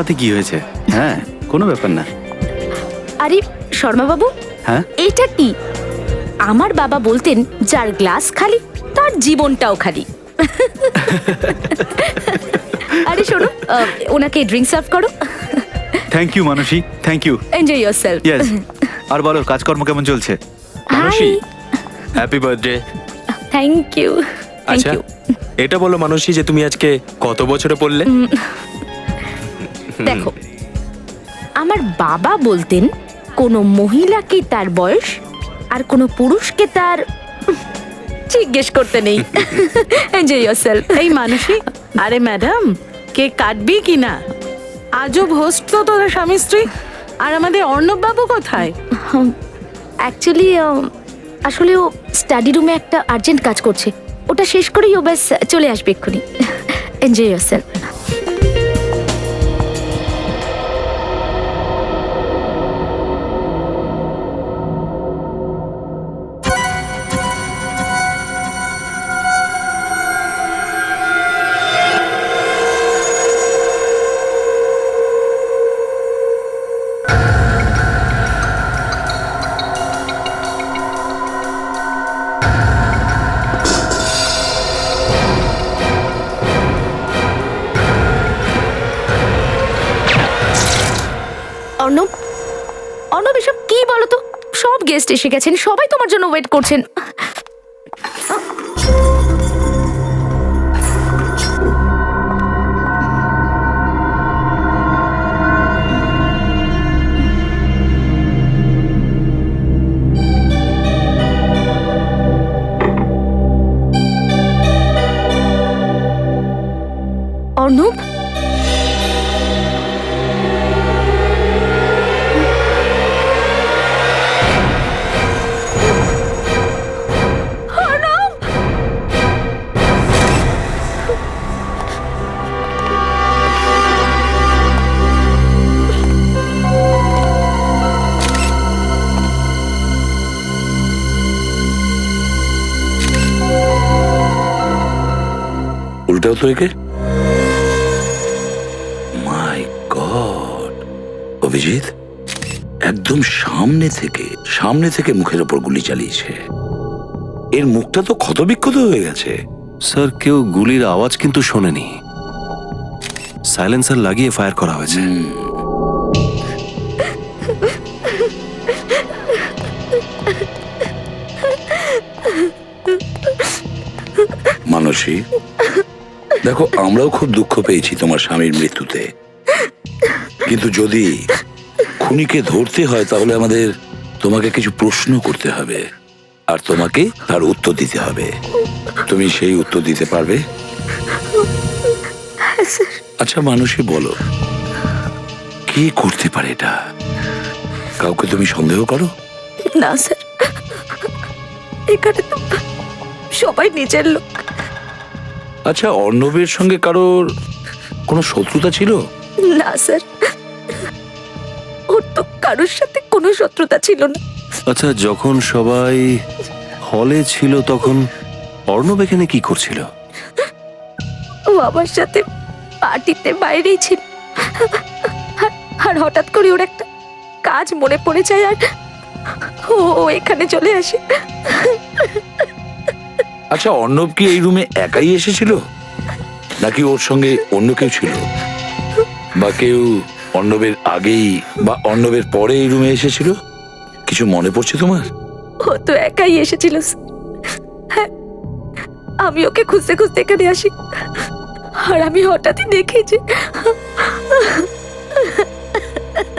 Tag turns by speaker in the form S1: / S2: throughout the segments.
S1: তাতে কি হয়েছে? হ্যাঁ, কোনো ব্যাপার না।
S2: আরে শর্মা বাবু,
S1: হ্যাঁ,
S2: এটা কি? আমার বাবা বলতেন, যার গ্লাস খালি তার জীবনটাও খালি। আরে শোনো, ওনাকে ড্রিঙ্ক সার্ভ করো।
S1: Thank you Mansi, thank you.
S2: Enjoy yourself.
S1: Yes. আর বলো, কাজকর্ম কেমন চলছে?
S3: Mansi, happy birthday.
S2: Thank you.
S3: আচ্ছা, এটা বলো মানসী যে তুমি আজকে কত বছরে পড়লে?
S2: দেখো, আমার বাবা বলতেন, কোনো মহিলাকে তার বয়স আর কোনো পুরুষকে তার জিজ্ঞেস করতে নেই। Enjoy yourself.
S4: এই মানসী, আরে ম্যাডাম, কেক কাটবি কি না? আজব হোস্ট তো তোরা স্বামী স্ত্রী। আর আমাদের অর্ণব বাবু কোথায়?
S2: অ্যাকচুয়ালি আসলে ও স্টাডি রুমে একটা আর্জেন্ট কাজ করছে, ওটা শেষ করেই ও ব্যাস চলে আসবে এক্ষুনি। Enjoy yourself. অর্ণব, অর্ণব, এসব কি বলো তো? সব গেস্ট এসে গেছেন, সবাই তোমার জন্য ওয়েট করছেন। অর্ণব,
S5: উল্টাও তো একে। মাই গড, অভিজিৎ একদম সামনে থেকে মুখের ওপর গুলি চালিয়েছে। এর মুখটা তো ক্ষতবিক্ষত হয়ে গেছে।
S6: স্যার, কেউ গুলির আওয়াজ কিন্তু শোনেনি। সাইলেন্সার লাগিয়ে ফায়ার করা হয়েছে।
S5: মানসী, দেখো, আমরাও খুব দুঃখ পেয়েছি তোমার স্বামীর মৃত্যুতে, কিন্তু যদি খুনিকে ধরতে হয় তাহলে আমাদের তোমাকে কিছু প্রশ্ন করতে হবে, আর তোমাকে তার উত্তর দিতে হবে। তুমি সেই উত্তর দিতে পারবে? আচ্ছা মানসী, বলো, কি করতে পারে এটা? কাউকে তুমি সন্দেহ করো?
S2: না স্যার, এখানে তো সবাই নিজের লোক।
S5: আচ্ছা, অর্ণবের সঙ্গে কারোর কোনো শত্রুতা ছিল?
S2: না স্যার, ওর তো কারোর সাথে কোনো শত্রুতা ছিল না।
S6: আচ্ছা, যখন সবাই হলে ছিল তখন অর্ণব এখানে কি করছিল?
S2: ও আমার সাথে পার্টিতে বাইরেই ছিল, আর হঠাৎ করে ওর একটা কাজ মনে পড়ে যায়, আর ও এখানে চলে আসে।
S5: আচ্ছা, অর্ণব কি এই রুমে একাই এসেছিল, নাকি ওর সঙ্গে অন্য কেউ ছিল, বা কেউ অর্ণবের আগেই বা অর্ণবের পরে এই রুমে এসেছিল? কিছু মনে পড়ছে তোমার?
S2: ও তো একাই এসেছিল স্যার। হ্যাঁ, আমি ওকে খুঁজতে খুঁজতে এখানে আসি, আর আমি হঠাৎই দেখি যে।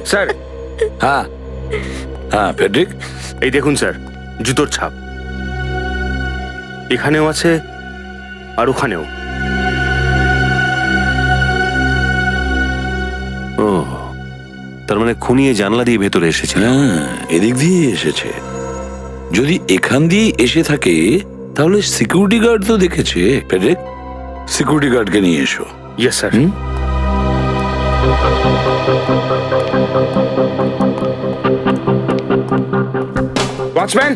S3: স্যার।
S5: হ্যাঁ হ্যাঁ, ফেডরিক,
S3: এই দেখুন স্যার, জুতোর ছাপ এখানেও আছে আর ওখানেও।
S6: ও, তার মানে খুনিয়ে জানলা দিয়ে ভেতরে এসেছিল।
S5: হ্যাঁ, এদিক দিয়ে এসেছে। যদি এখান দিয়ে এসে থাকে তাহলে সিকিউরিটি গার্ড তো দেখেছে। ফেডরিক, সিকিউরিটি গার্ডকে নিয়ে এসো।
S3: Yes sir. ওয়াচম্যান,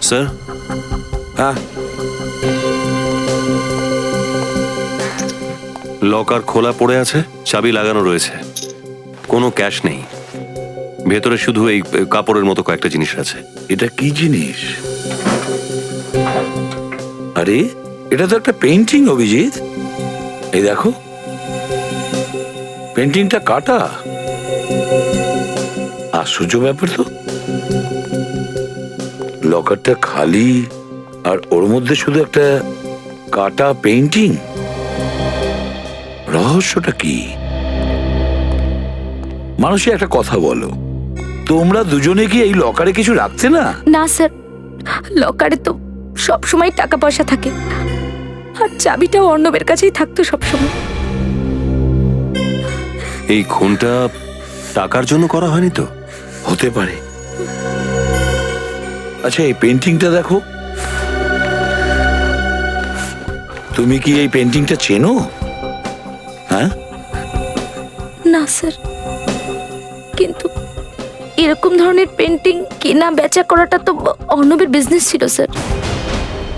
S6: স্যার,
S5: হ্যাঁ,
S6: লকার খোলা পড়ে আছে, চাবি লাগানো রয়েছে, কোনো ক্যাশ নেই। ভেতরে শুধু এই কাপড়ের মতো কয়েকটা জিনিস আছে।
S5: এটা কি জিনিস? আরে এটা তো একটা পেন্টিং, অভিজিৎ। এই দেখো, পেন্টিংটা কাটা। আশ্চর্য ব্যাপার তো, লকারটা খালি আর ওর মধ্যে শুধু একটা কাটা পেন্টিং। রহস্যটা কি? মানুষই একটা কথা বলো, তোমরা দুজনে কি এই লকারে কিছু রাখতে না?
S2: না স্যার, লকারে তো সব সময় টাকা পয়সা থাকে, আর চাবিটাও অর্ণবের কাছেই থাকতো সব সময়।
S6: এই খুনটা টাকার জন্য করা হয়নি তো?
S5: হতে পারে। আচ্ছা, এই পেন্টিংটা দেখো, তুমি কি এই পেন্টিংটা চেনো? হ্যাঁ,
S2: না স্যার, কিন্তু এরকম ধরনের পেন্টিং কেনা বেচা করাটা তো অর্ণবের বিজনেস ছিল স্যার।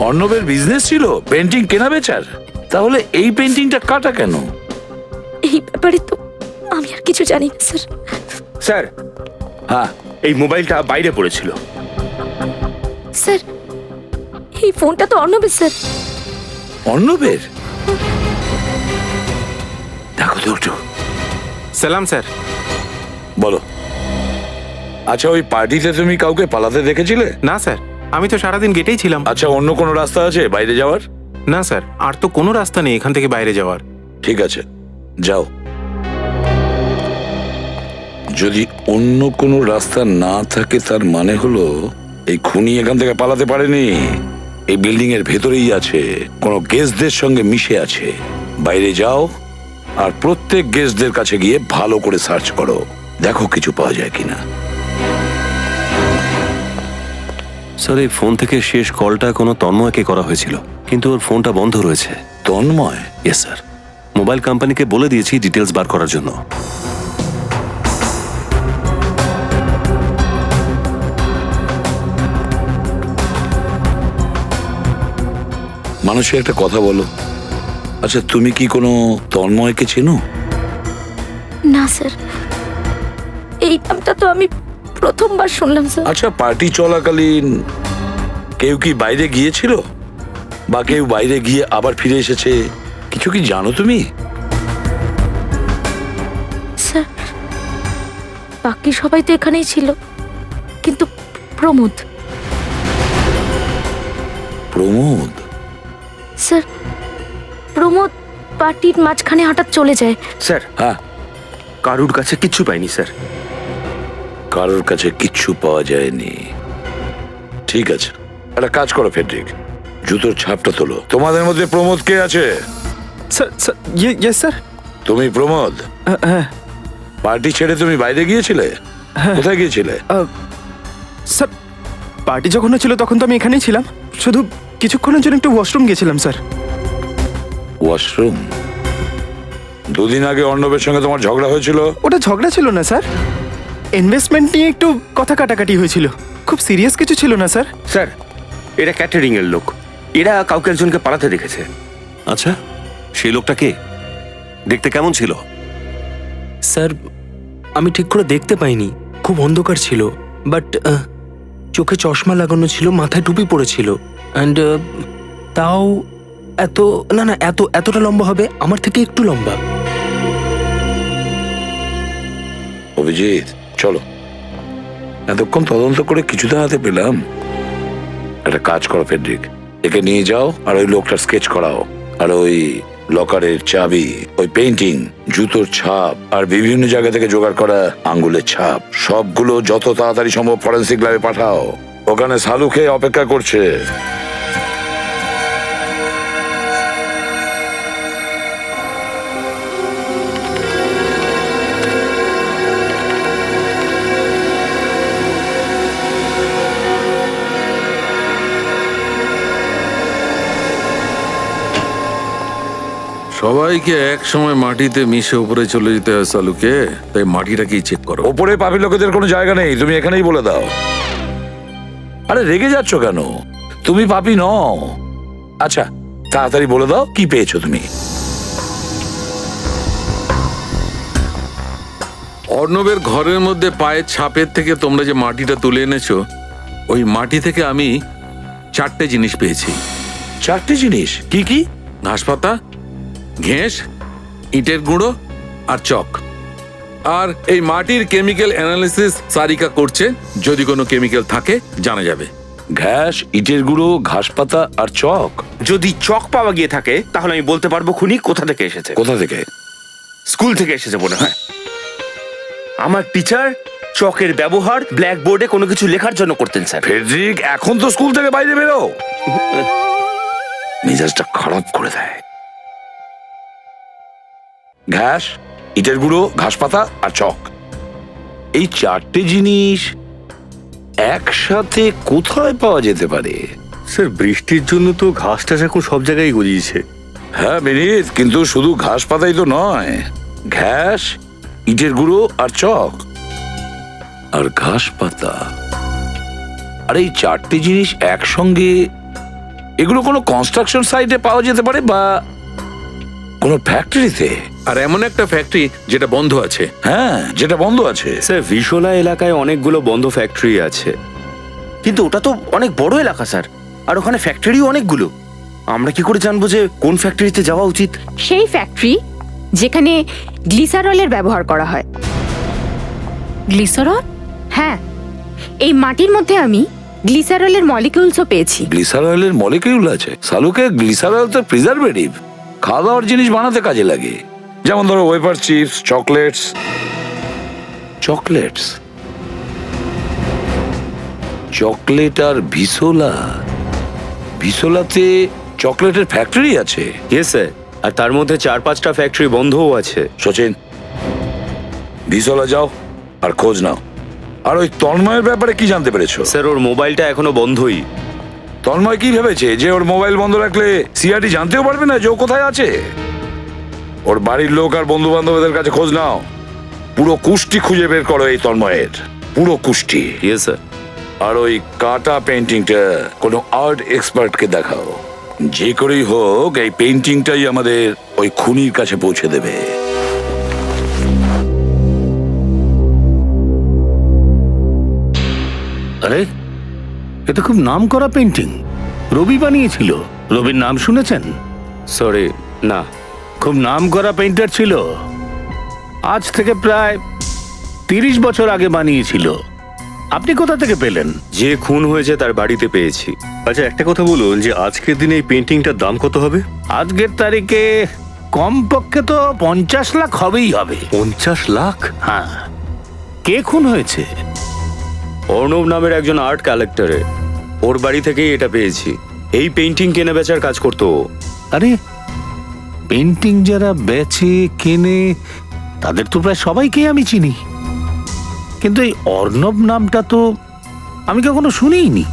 S5: অর্ণবের বিজনেস ছিল পেন্টিং কেনা বেচার? তাহলে এই পেন্টিংটা কাটা কেন?
S2: এই ব্যাপারে তো আমি আর কিছু জানি না স্যার।
S7: স্যার,
S5: হ্যাঁ,
S7: এই মোবাইলটা বাইরে পড়েছিল।
S2: স্যার, এই ফোনটা তো অর্ণবের স্যার।
S5: অর্ণবের? দেখো তো একটু।
S3: সালাম স্যার।
S5: বলো। আচ্ছা, ওই পার্টিতে তুমি কাউকে পালাতে দেখেছিলে?
S3: না স্যার, আমি তো সারাদিন গেটেই ছিলাম।
S5: আচ্ছা, অন্য কোনো রাস্তা আছে বাইরে যাওয়ার?
S3: না স্যার, আর তো কোনো রাস্তা নেই এখান থেকে বাইরে যাওয়ার।
S5: ঠিক আছে, যাও। যদি অন্য কোনো রাস্তা না থাকে, তার মানে হলো এই খুনি এখান থেকে পালাতে পারেনি। এই বিল্ডিং এর ভেতরেই আছে, কোনো গেস্টদের সঙ্গে মিশে আছে। বাইরে যাও আর প্রত্যেক গেস্টদের কাছে গিয়ে ভালো করে সার্চ করো, দেখো কিছু পাওয়া যায় কিনা।
S6: স্যার, এই ফোন থেকে শেষ কলটা কোনো তন্ময়কে করা হয়েছিল, কিন্তু ওর ফোনটা বন্ধ রয়েছে।
S5: তন্ময়?
S6: ইয়েস স্যার, মোবাইল কোম্পানিকে বলে দিয়েছি ডিটেলস বার করার জন্য।
S5: মানুষের একটা কথা বলো, আচ্ছা তুমি কি কোনো তন্ময়কে চেনো?
S2: না স্যার, এই নামটা তো আমি প্রথমবার শুনলাম স্যার।
S5: আচ্ছা, পার্টি চলাকালীন কেউ কি বাইরে গিয়েছিল, বা কেউ বাইরে গিয়ে আবার ফিরে এসেছে, কিছু কি জানো তুমি?
S2: স্যার, বাকি সবাই তো এখানেই ছিল, কিন্তু প্রমোদ।
S5: প্রমোদ?
S2: স্যার, প্রমোদ পার্টির মাঝখানে হঠাৎ চলে যায়।
S7: স্যার,
S5: হ্যাঁ,
S7: কারুর কাছে কিচ্ছু পাইনি স্যার।
S5: কারোর কাছে কিচ্ছু পাওয়া যায়নি। ঠিক আছে, একটা কাজ করো ফেডরিক, জুতোর ছাপটা তোলো। তোমাদের মধ্যে প্রমোদ কে আছে?
S3: Sir, yes sir.
S5: তুমি প্রমোদ?
S3: হ্যাঁ
S5: পার্টি ছেড়ে তুমি বাইরে গিয়েছিলে? কোথায় গিয়েছিলে?
S8: স্যার, পার্টি যখন হচ্ছিল তখন তো আমি এখানেই ছিলাম, শুধু কিছুক্ষণের জন্য একটু ওয়াশরুম গেছিলাম স্যার।
S5: ওয়াশরুম? দুদিন আগে অর্ণবের সঙ্গে তোমার ঝগড়া হয়েছিল?
S8: ওটা ঝগড়া ছিল না স্যার, ইনভেস্টমেন্ট নিয়ে একটু কথা কাটাকাটি হয়েছিল, খুব সিরিয়াস কিছু ছিল না স্যার।
S7: স্যার, এরা ক্যাটারিং এর লোক, এরা কাউকে একজনকে পালাতে দেখেছে।
S6: আচ্ছা, সেই লোকটা কে? দেখতে কেমন ছিল?
S3: স্যার, আমি ঠিক করে দেখতে পাইনি, খুব অন্ধকার ছিল, বাট চোখে চশমা লাগানো ছিল, মাথায় টুপি পড়েছিল, অ্যান্ড তাও এতটা লম্বা হবে, আমার থেকে একটু লম্বা।
S5: অভিজিৎ, চলো, এতক্ষণ তদন্ত করে কিছু তো হাতে পেলাম। একটা কাজ করো ফেডরিক, একে নিয়ে যাও আর ওই লোকটার স্কেচ করাও, আর ওই লকারের চাবি, ওই পেইন্টিং, জুতোর ছাপ আর বিভিন্ন জায়গা থেকে জোগাড় করা আঙ্গুলের ছাপ, সবগুলো যত তাড়াতাড়ি সম্ভব ফরেন্সিক ল্যাবে পাঠাও। ওখানে সালু খেয়ে অপেক্ষা করছে।
S9: সবাইকে এক সময় মাটিতে মিশে উপরে চলে যেতে হয় সালুকে, তাই মাটিটাকেই চেক করো।
S5: ওপরে পাপি লোকেদের কোনো জায়গা নেই, তুমি এখানেই বলে দাও। আরে রেগে যাচ্ছ কেন? তুমি পাপি নও। আচ্ছা তাড়াতাড়ি বলে দাও কি পেয়েছো তুমি?
S9: অর্ণবের ঘরের মধ্যে পায়ের ছাপের থেকে তোমরা যে মাটিটা তুলে এনেছো, ওই মাটি থেকে আমি 4টে জিনিস পেয়েছি।
S5: 4টে জিনিস? কি কি?
S9: ঘাসপাতা, ঘেঁস, ইটের গুঁড়ো আর চক। আর এই মাটির কেমিক্যাল অ্যানালিসিস সারিকা করছে, যদি কোনো কেমিক্যাল থাকে জানা যাবে।
S5: ঘাস, ইটের গুঁড়ো, ঘাসপাতা আর চক।
S7: যদি চক পাওয়া গিয়ে থাকে তাহলে আমি বলতে পারবো খুনি কোথা থেকে এসেছে।
S5: কোথা থেকে?
S7: স্কুল থেকে এসেছে মনে হয়। আমার টিচার চকের ব্যবহার ব্ল্যাকবোর্ডে কোনো কিছু লেখার জন্য করতেন স্যার।
S5: ফেডরিক, এখন তো স্কুল থেকে বাইরে বেরো। মেজাজটা খারাপ করে দেয়। ঘাস, ইটের গুঁড়ো, ঘাসপাতা আর চক, এই 4টে জিনিস একসাথে কোথায় পাওয়া যেতে পারে?
S6: স্যার বৃষ্টির জন্য তো ঘাস টাস এখন সব জায়গায় গজিয়েছে।
S5: হ্যাঁ বিনীত, কিন্তু শুধু ঘাস পাতাই তো নয়। ঘাস, ইটের গুঁড়ো আর চক আর ঘাস পাতা, আর এই 4টে জিনিস একসঙ্গে, এগুলো কোনো কনস্ট্রাকশন সাইটে পাওয়া যেতে পারে বা কোনো ফ্যাক্টরিতে।
S9: আর এমন একটা ফ্যাক্টরি যেটা বন্ধ আছে।
S5: হ্যাঁ, যেটা বন্ধ আছে।
S10: স্যার ভিশোলা এলাকায় অনেকগুলো বন্ধ ফ্যাক্টরি আছে।
S7: কিন্তু ওটা তো অনেক বড় এলাকা স্যার, আর ওখানে ফ্যাক্টরিও অনেকগুলো। আমরা কি করে জানবো যে কোন ফ্যাক্টরিতে যাওয়া উচিত?
S2: সেই ফ্যাক্টরি যেখানে গ্লিসারলের ব্যবহার করা হয়। গ্লিসারল? হ্যাঁ, এই মাটির মধ্যে আমি গ্লিসারলের মলিকিউলসও পেয়েছি।
S5: গ্লিসারয়েলের মলিকিউল আছে? সালুকে, গ্লিসারয়েল তো প্রিজারভেটিভ, খাওয়া দাওয়ার জিনিস বানাতে কাজে লাগে। যেমন ধরো wafer, chips, chocolates. Chocolates, chocolate আর ভিসোলা। ভিসোলাতে চকলেটের ফ্যাক্টরি আছে?
S10: ইয়েস স্যার, আর তার মধ্যে 4-5টা ফ্যাক্টরি বন্ধও আছে।
S5: সচিন, ভিসোলা যাও আর খোঁজ নাও। আর ওই তন্ময়ের ব্যাপারে কি জানতে পেরেছো?
S10: স্যার ওর মোবাইলটা এখনো বন্ধই।
S5: তন্ময় কি ভেবেছে যে ওর মোবাইল বন্ধ রাখলে সিআরডি জানতেও পারবে না যে ও কোথায় আছে? ওর বাড়ির লোক আর বন্ধু বান্ধবদের কাছে খোঁজ নাও। পুরো কুষ্টি খুঁজে বের করো এই তন্ময়ের, পুরো কুষ্টি।
S10: Yes sir.
S5: আর ওই কাটা পেন্টিংটা কোনো আর্ট এক্সপার্টকে দেখাও। যে করেই হোক এই পেন্টিংটাই আমাদের ওই খুনির কাছে পৌঁছে দেবে।
S1: আরে এ তো খুব নাম করা পেন্টিং। রবি বানিয়েছিল। রবির নাম শুনেছেন?
S10: সরি, না।
S1: খুব নাম করা পেইন্টার ছিল। আজ থেকে প্রায় 30 বছর আগে বানিয়েছিল। আপনি কোথা থেকে পেলেন?
S10: যে খুন হয়েছে তার বাড়িতে পেয়েছি।
S6: আচ্ছা একটা কথা বলুন, যে আজকের দিনে এই পেন্টিংটার দাম কত হবে?
S1: আজকের তারিখে কমপক্ষে তো 50 লাখ হবেই হবে।
S6: 50 লাখ?
S1: হ্যাঁ। কে খুন হয়েছে?
S10: অর্ণব নামের একজন আর্ট কালেক্টরে, ওর বাড়ি থেকেই এটা পেয়েছি। এই পেন্টিং কেনা বেচার কাজ করতো ও।
S1: আরে পেন্টিং যারা বেচে কেনে তাদের তো প্রায় সবাইকেই আমি চিনি, কিন্তু এই অর্ণব নামটা তো আমি কখনো শুনিনি।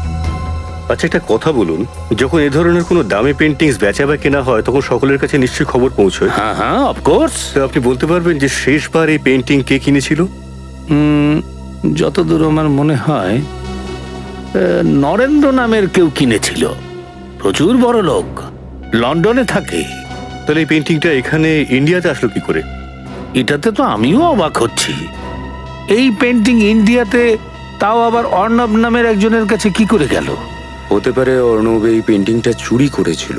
S6: আচ্ছা একটা কথা বলুন, যখন এ ধরনের কোনো দামি পেন্টিংস বেচা বা কেনা হয় তখন সকলের কাছে নিশ্চয়ই খবর পৌঁছয়।
S1: হ্যাঁ হ্যাঁ, অফকোর্স।
S6: তো আপনি বলতে পারবেন যে শেষবার এই পেন্টিং কে কিনেছিল?
S1: যতদূর আমার মনে হয় নরেন্দ্র নামের কেউ কিনেছিল। প্রচুর বড় লোক, লন্ডনে থাকে।
S6: তাহলে এই পেন্টিংটা এখানে ইন্ডিয়াতে আসলো কি করে?
S1: এটাতে তো আমিও অবাক হচ্ছি। এই পেন্টিং ইন্ডিয়াতে, তাও আবার অর্ণব নামের একজনের কাছে কি করে গেল?
S10: হতে পারে অর্ণব এই পেন্টিংটা চুরি করেছিল।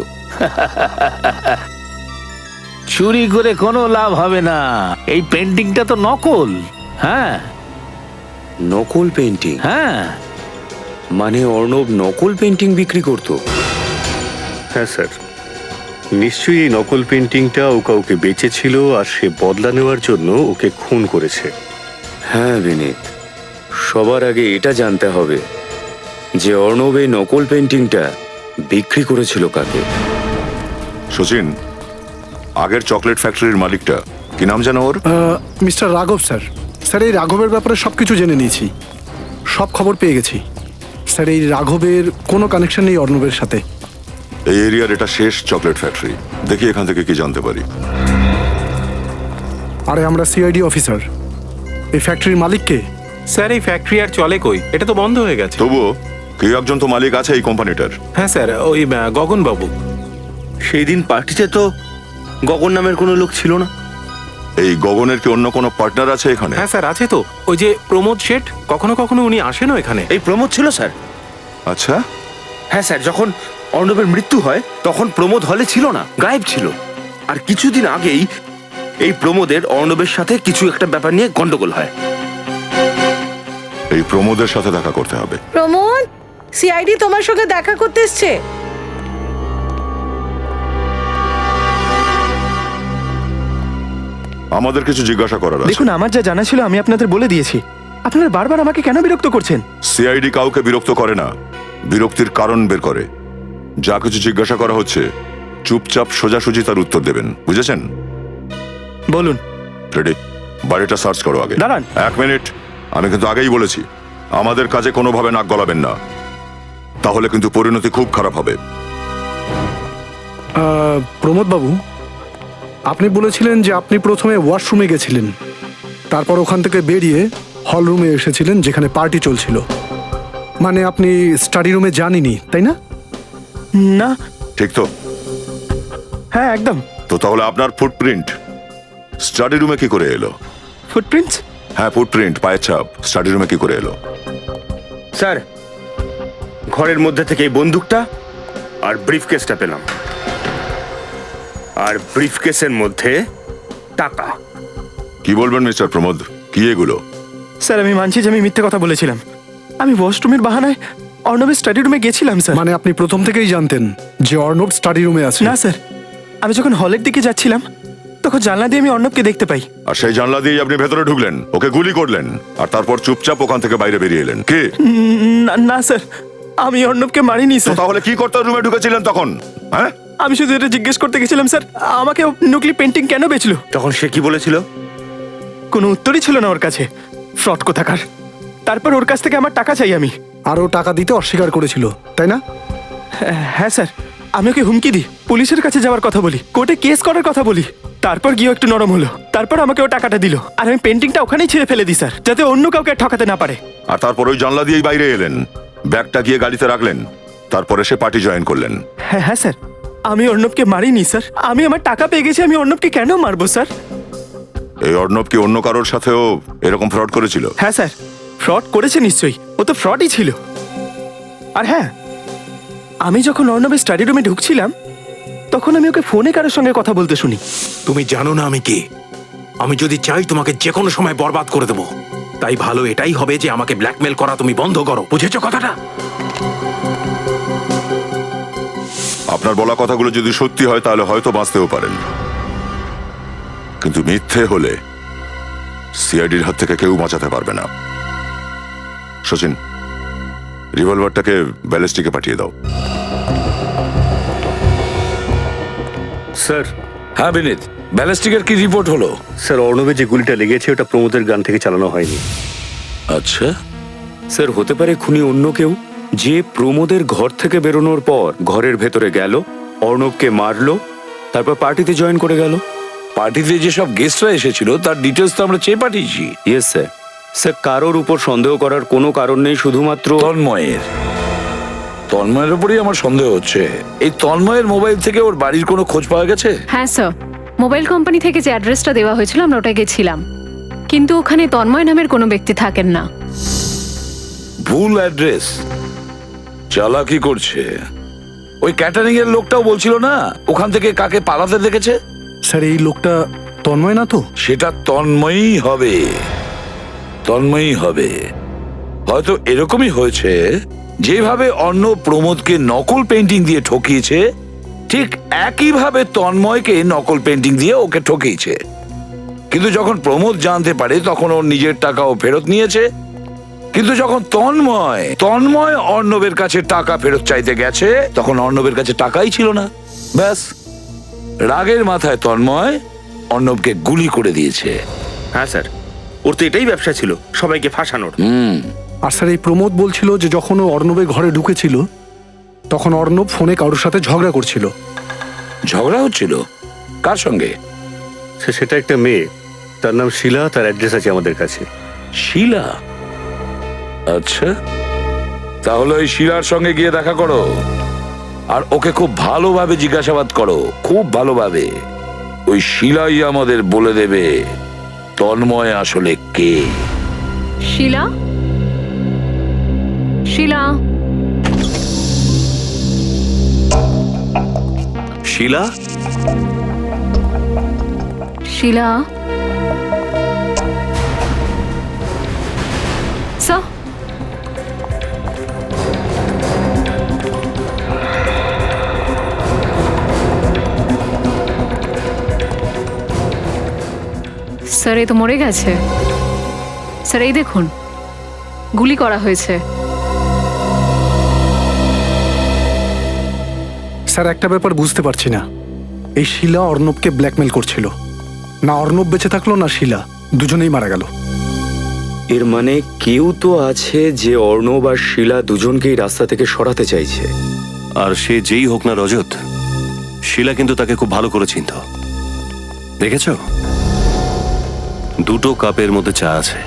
S1: চুরি করে কোনো লাভ হবে না, এই পেন্টিংটা তো নকল। হ্যাঁ
S10: নকল পেন্টিং?
S1: হ্যাঁ।
S10: মানে অর্ণব নকল পেন্টিং বিক্রি করতো?
S6: হ্যাঁ স্যার, নিশ্চয়ই এই নকল পেন্টিংটা ও কাউকে বেচেছিল আর সে বদলা নেওয়ার জন্য ওকে খুন করেছে।
S10: হ্যাঁ বিনীত, সবার আগে এটা জানতে হবে যে অর্ণব এই নকল পেন্টিংটা বিক্রি করেছিল কাকে।
S11: সচিন, আগের চকলেট ফ্যাক্টরির মালিকটা কি নাম জানো ওর?
S12: মিস্টার রাঘব স্যার। স্যার এই রাঘবের ব্যাপারে সব কিছু জেনে নিয়েছি, সব খবর পেয়ে গেছি স্যার। এই রাঘবের কোনো কানেকশন নেই অর্ণবের সাথে।
S11: এই এরিয়ার এটা শেষ চকলেট ফ্যাক্টরি। দেখি এখান থেকে কি জানতে পারি।
S12: আরে আমরা সিআইডি অফিসার। এই ফ্যাক্টরির মালিক কে?
S8: স্যার এই ফ্যাক্টরি আর চলে কই? এটা তো বন্ধ হয়ে গেছে।
S11: তবুও কেউ একজন তো মালিক আছে এই কোম্পানিটার।
S3: হ্যাঁ স্যার, ওই গগন বাবু।
S7: সেই দিন পার্টিতে তো গগন নামের কোনো লোক ছিল না।
S11: এই গগনের কি অন্য কোনো পার্টনার আছে এখানে?
S3: হ্যাঁ স্যার, আছে তো। ওই যে প্রমোদ শেঠ, কখনো কখনো উনি আসেনও এখানে।
S7: এই প্রমোদ ছিল স্যার।
S11: আচ্ছা,
S7: হ্যাঁ স্যার, যখন অর্ণবের মৃত্যু হয় তখন প্রমোদ হলে ছিল না, গায়েব ছিল। আর কিছুদিন আগেই এই প্রমোদের অর্ণবের সাথে কিছু একটা ব্যাপার নিয়ে গন্ডগোল হয়।
S11: এই প্রমোদের সাথে দেখা করতে হবে।
S4: প্রমোদ, সিআইডি তোমার সঙ্গে দেখা করতে এসছে।
S11: আমাদের কিছু জিজ্ঞাসা করার আছে।
S8: দেখুন, আমার যা জানা ছিল আমি আপনাদের বলে দিয়েছি। আপনারা বারবার আমাকে কেন বিরক্ত করছেন?
S11: সিআইডি কাউকে বিরক্ত করে না, বিরক্তির কারণ বের করে। যা কিছু জিজ্ঞাসা করা হচ্ছে চুপচাপ সোজাসুজি তার উত্তর দেবেন, বুঝেছেন?
S8: বলুন।
S11: রেডি, বাড়িটা সার্চ করো আগে।
S8: দাঁড়ান।
S11: 1 মিনিট, আমি কিন্তু আগেই বলেছি আমাদের কাজে কোনোভাবে নাক গলাবেন না, তাহলে কিন্তু পরিণতি খুব খারাপ হবে।
S12: প্রমোদ বাবু, আপনি বলেছিলেন যে আপনি প্রথমে ওয়াশরুমে গেছিলেন, তারপর ওখান থেকে বেরিয়ে হল রুমে এসেছিলেন যেখানে পার্টি চলছিল। মানে আপনি স্টাডি রুমে যাননি, তাই না?
S8: না।
S11: ঠিক তো?
S8: হ্যাঁ, একদম।
S11: তো তাহলে আপনার ফুটপ্রিন্ট স্টাডি রুমে কি করে এলো?
S8: ফুটপ্রিন্টস?
S11: হ্যাঁ, ফুটপ্রিন্ট, পায়ের ছাপ স্টাডি রুমে কি করে এলো?
S7: স্যার, ঘরের মধ্যে থেকে এই বন্দুকটা আর ব্রিফকেসটা পেলাম, আর ব্রিফকেসের মধ্যে টাকা।
S11: কি বলবেন মিস্টার প্রমোদ, কি এগুলো?
S8: স্যার, আমি মানছি যে আমি মিথ্যে কথা বলেছিলাম। আমি ওয়াশরুমের বাহানায় অর্ণবের স্টাডি রুমে গেছিলাম স্যার।
S12: মানে আপনি প্রথম থেকেই জানতেন যে অর্ণব স্টাডি রুমে আছে?
S8: না স্যার, আমি যখন হলের দিকে যাচ্ছিলাম তখন জানলা দিয়ে আমি অর্ণবকে দেখতে পাই।
S11: আর সেই জানলা দিয়ে আপনি ভেতরে ঢুকলেন, ওকে গুলি করলেন, আর তারপর চুপচাপ ওখান থেকে বাইরে বেরিয়ে এলেন। কি?
S8: না স্যার, আমি অর্ণবকে মারিনি
S11: তো
S8: স্যার।
S11: তাহলে কি করতে রুমে ঢুকেছিলেন তখন? হ্যাঁ,
S8: আমি শুধু এটা জিজ্ঞেস করতে গেছিলাম স্যার, আমাকে নকলি পেন্টিং কেন বেচলো।
S7: তখন সে কি বলেছিল?
S8: কোনো উত্তরই ছিল না ওর কাছে। ফ্রড কোথাকার। তারপর ওর কাছ থেকে আমার টাকা চাই আমি।
S12: আর ও টাকা দিতে অস্বীকার করেছিল, তাই না?
S8: হ্যাঁ স্যার, আমি ওকে হুমকি দিই, পুলিশের কাছে যাওয়ার কথা বলি, কোর্টে কেস করার কথা বলি। তারপর গিয়ে একটু নরম হলো, তারপর আমাকে ও টাকাটা দিল, আর আমি পেন্টিংটা ওখানেই ছেড়ে ফেলে দিই স্যার, যাতে অন্য কাউকে আর ঠকাতে না পারে।
S11: আর তারপর ওই জানলা দিয়েই বাইরে এলেন, ব্যাগটা গিয়ে গাড়িতে রাখলেন, তারপরে সে পার্টি জয়েন করলেন।
S8: হ্যাঁ স্যার, আমি অর্ণবকে মারিনি স্যার। আমি আমার টাকা পেয়ে গেছি, আমি অর্ণবকে কেন মারবো স্যার?
S11: এই অর্ণব কি অন্য কারোর সাথেও এরকম ফ্রড করেছিল?
S8: হ্যাঁ স্যার, ফ্রড করেছে নিশ্চয়ই, ও তো ফ্রডই ছিল। আর হ্যাঁ, আমি যখন অর্ণবের স্টাডি রুমে ঢুকছিলাম তখন আমি ওকে ফোনে কারোর সঙ্গে কথা বলতে শুনি।
S3: তুমি জানো না আমি কে? আমি যদি চাই তোমাকে যে কোনো সময় বরবাদ করে দেবো। তাই ভালো এটাই হবে যে আমাকে ব্ল্যাকমেল করা তুমি বন্ধ করো, বুঝেছো কথাটা?
S11: আপনার বলা কথাগুলো যদি সত্যি হয় তাহলে হয়তো বাঁচতেও পারেন, কিন্তু মিথ্যে হলে সিআইডির হাত থেকে কেউ বাঁচাতে পারবে না। সচিন, রিভলভারটাকে ব্যালিস্টিকে পাঠিয়ে দাও।
S7: স্যার।
S9: হ্যাঁ বিনীত, ব্যালিস্টিকের কি রিপোর্ট হলো?
S6: স্যার, অর্ণবের যে গুলিটা লেগেছে ওটা প্রমোদের গান থেকে চালানো হয়নি।
S9: আচ্ছা,
S10: স্যার, হতে পারে খুনি অন্য কেউ, যে প্রমোদের ঘর থেকে বেরোনোর পর ঘরের ভেতরে গেল, অর্ণবকে মারলো, তারপর পার্টিতে জয়েন করে গেল।
S9: পার্টিতে যেসব গেস্টরা এসেছিল তার ডিটেলস তো আমরা চেয়ে পাঠিয়েছি।
S10: Yes sir. স্যার, কারোর উপর সন্দেহ করার কোনো কারণ নেই, শুধুমাত্র
S9: তন্ময়ের উপরেই আমার সন্দেহ হচ্ছে। এই তন্ময়ের মোবাইল থেকে ওর বাড়ির কোনো খোঁজ পাওয়া গেছে?
S2: হ্যাঁ স্যার, মোবাইল কোম্পানি থেকে যে অ্যাড্রেসটা দেওয়া হয়েছিল আমরা ওটা গেছিলাম, কিন্তু ওখানে তন্ময় নামের কোনো ব্যক্তি থাকেন না।
S9: ভুল অ্যাড্রেস, চালাকি করছে। ওই ক্যাটারিং এর লোকটাও বলছিল না ওখান থেকে কাকে পালাতে দেখেছে।
S12: স্যার, এই লোকটা তন্ময় না তো?
S9: সেটা তন্ময়ই হবে, তন্ময়ই হবে। হয়তো এরকমই হয়েছে, যেভাবে অন্য প্রমোদকে নকল পেন্টিং দিয়ে ঠকিয়েছে ঠিক একইভাবে তন্ময়কে নকল পেন্টিং দিয়ে ওকে ঠকিয়েছে। কিন্তু যখন প্রমোদ জানতে পারে তখন ওর নিজের টাকাও ফেরত নিয়েছে, কিন্তু যখন তন্ময় অর্ণবের কাছে টাকা ফেরত চাইতে গেছে তখন অর্ণবের কাছে টাকাই ছিল না। ব্যাস, রাগের মাথায় তন্ময় অর্ণবকে গুলি করে দিয়েছে।
S7: হ্যাঁ স্যার, ওর তো এটাই ব্যবসা ছিল, সবাইকে ফাঁসানোর।
S12: আর স্যার, এই প্রমোদ বলছিল যে যখন ও অর্ণবের ঘরে ঢুকেছিল তখন অর্ণব ফোনে কারোর সাথে ঝগড়া করছিল।
S9: ঝগড়া হচ্ছিল? কার সঙ্গে?
S6: সেটা একটা মেয়ে, তার নাম শিলা, তার অ্যাড্রেস আছে আমাদের কাছে।
S9: শিলা? আচ্ছা, তাহলে ওই শিলার সঙ্গে গিয়ে দেখা করো আর ওকে খুব ভালোভাবে জিজ্ঞাসাবাদ করো, খুব ভালোভাবে। ওই শিলাই আমাদের বলে দেবে তন্ময় আসলে কে।
S2: শিলা, শিলা,
S6: শিলা,
S2: শিলা, স্যার। স্যার, এই তো মরে গেছে। স্যার, এই দেখুন, গুলি করা হয়েছে।
S12: স্যার, একটা ব্যাপার বুঝতে পারছি না, এই শিলা অর্ণবকে ব্ল্যাকমেল করছিল, না অর্ণব বেঁচে থাকলো না শিলা, দুজনেই মারা গেল।
S10: এর মানে কেউ তো আছে যে অর্ণব আর শিলা দুজনকেই রাস্তা থেকে সরাতে চাইছে।
S6: আর সে যেই হোক না রজত, শিলা কিন্তু তাকে খুব ভালো করে চিনত। দেখেছ, দুটো কাপের মধ্যে চা আছে,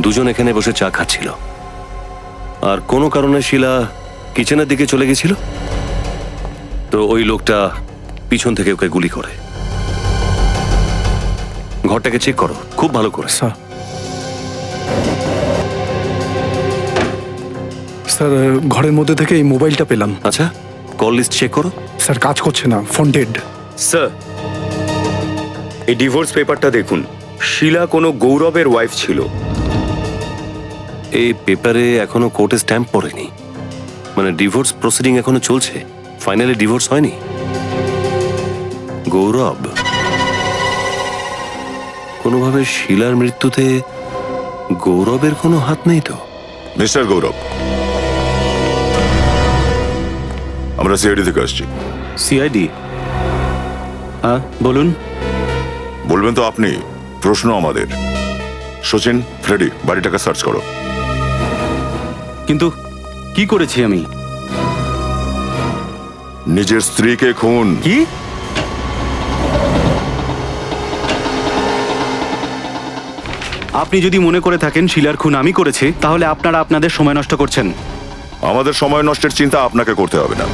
S6: দুজন এখানে বসে চা খাচ্ছিল, আর কোনো কারণে শিলা কিচেনের দিকে চলে গেছিল, তো ওই লোকটা পিছন থেকে ওকে গুলি করে। ঘরটাকে চেক করো খুব ভালো করে।
S12: স্যার, স্যার ঘরের মধ্যে থেকে এই মোবাইলটা পেলাম।
S6: আচ্ছা, কল লিস্ট চেক করো।
S12: স্যার, কাজ করছে না, ফোন ডেড।
S10: স্যার, এই ডিভোর্স পেপারটা দেখুন, শিলা কোনো গৌরবের ওয়াইফ ছিল।
S6: এই পেপারে এখনো কোর্টে স্ট্যাম্প পড়েনি, মানে ডিভোর্স প্রসিডিং এখনো চলছে, ফাইনালি ডিভোর্স হয়নি। গৌরব কোনোভাবে শিলার মৃত্যুতে গৌরবের কোনো হাত নেই তো?
S11: মিস্টার গৌরব, আমরা সিআইডি থেকে আসছি।
S6: সিআইডি? হ্যাঁ বলুন।
S11: বলবেন তো আপনি? প্রশ্ন আমাদের। সচিন, ফ্রেডি, বাড়িটাকে সার্চ করো।
S6: কিন্তু কি করেছি আমি?
S11: নিজের স্ত্রীকে খুন।
S6: কি? আপনি যদি মনে করে থাকেন শিলার খুন আমি করেছি, তাহলে আপনারা আপনাদের সময় নষ্ট করছেন।
S11: আমাদের সময় নষ্টের চিন্তা আপনাকে করতে হবে না।